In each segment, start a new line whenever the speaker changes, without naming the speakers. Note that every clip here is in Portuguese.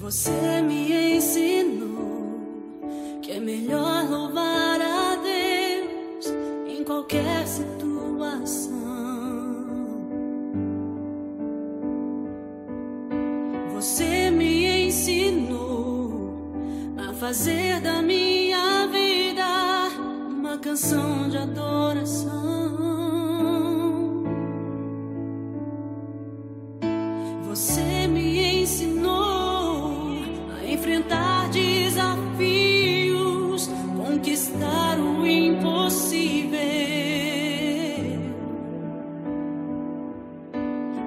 Você me ensinou que é melhor louvar a Deus em qualquer situação. Você me ensinou a fazer da minha vida uma canção de adoração. Você me ensinou a enfrentar desafios, conquistar o impossível.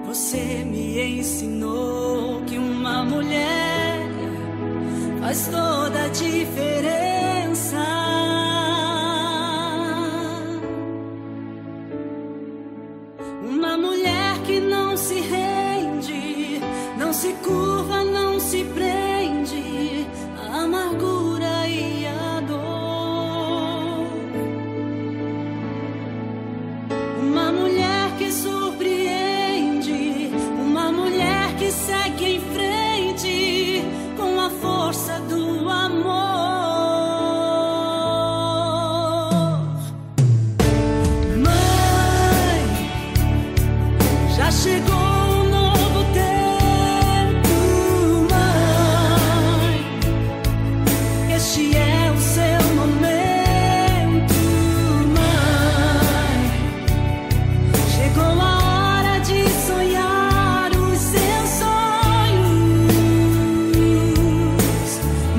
Você me ensinou que uma mulher faz toda a diferença. Uma mulher que não se rende, não se curva, não se prende à amargura e à dor. Uma mulher que surpreende, uma mulher que segue em frente com a força do amor. Mãe, já chegou um novo tempo, mãe. Este é o seu momento, mãe. Chegou a hora de sonhar os seus sonhos,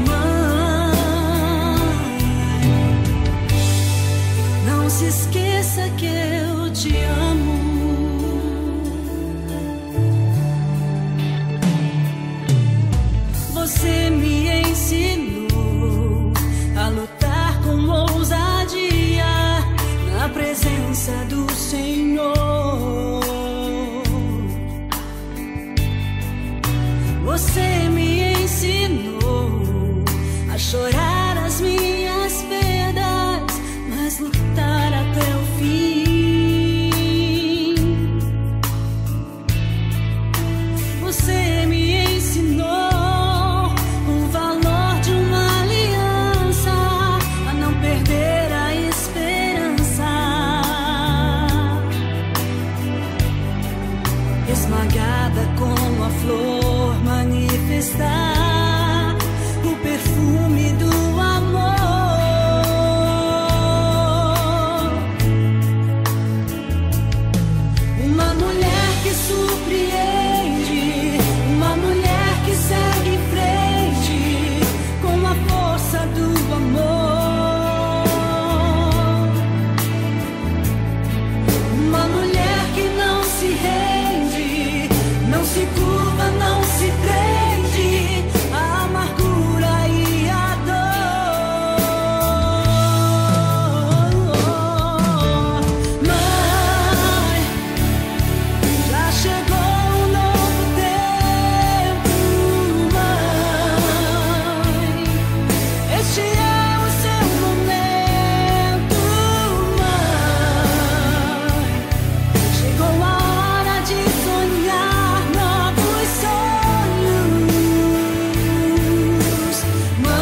mãe. Não se esqueça que eu te amo. Você me ensinou a lutar com ousadia na presença do Senhor. Você me ensinou a chorar as minhas perdas, mas lutar até o fim. Você me ensinou o valor de uma aliança, a não perder a esperança. Esmagada como a flor, manifestar o perfume do amor. Uma mulher que surpreende, uma mulher que segue em frente com a força do amor. Uma mulher que não se rende, não se curva, não se prende à amargura e à dor. Mãe, já chegou um novo tempo, mãe. Este é o seu momento, mãe. Chegou a hora de sonhar novos sonhos, mãe.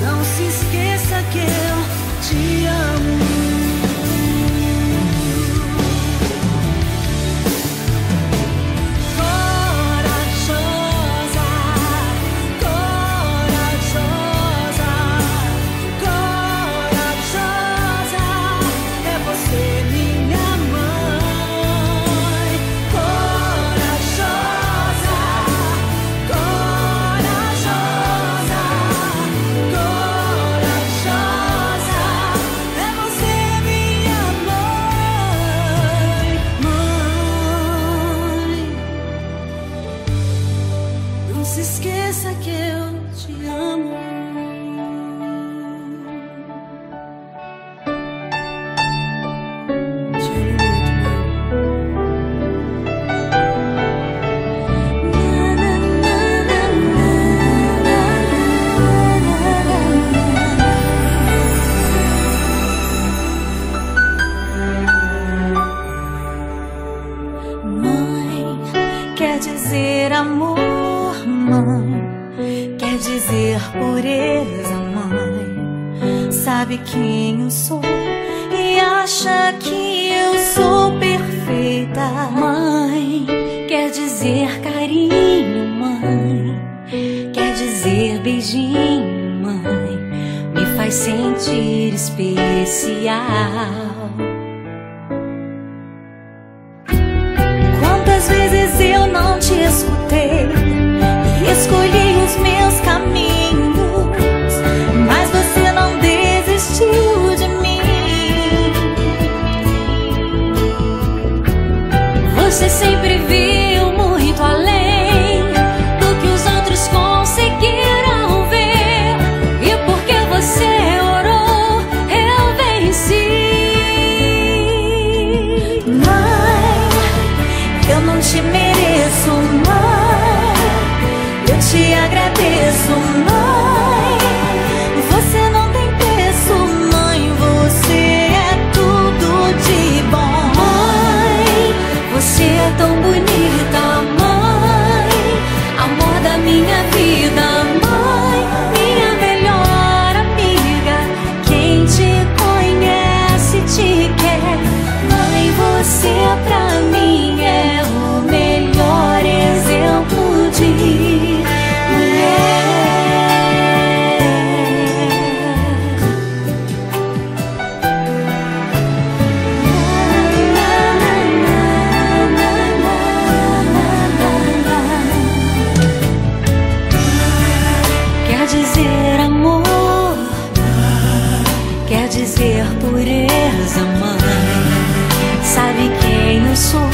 Não se esqueça que eu te amo. Corajosa, corajosa, corajosa, é você minha mãe. Corajosa, corajosa, corajosa, é você minha mãe. Mãe, não se esqueça que eu te amo. Te amo muito, mãe. Mãe, dizer amor, mãe, quer dizer pureza, mãe. Sabe quem eu sou e acha que eu sou perfeita, mãe. Quer dizer carinho, mãe, quer dizer beijinho, mãe. Me faz sentir especial. Quantas vezes eu não te escutei e escolhi os meus caminhos, mas você não desistiu de mim. Você sempre viu muito além do que os outros conseguiram ver, e porque você orou, eu venci. Eu não te mereço, mãe, eu te agradeço, mãe. Você não tem preço, mãe, você é tudo de bom, mãe. Você é tão bonita, mãe, amor da minha vida, mãe, minha melhor amiga. Quem te conhece te quer, mãe, você pra mim é o melhor exemplo de mulher. Quer dizer amor, quer dizer pureza, mãe. Sabe quem eu sou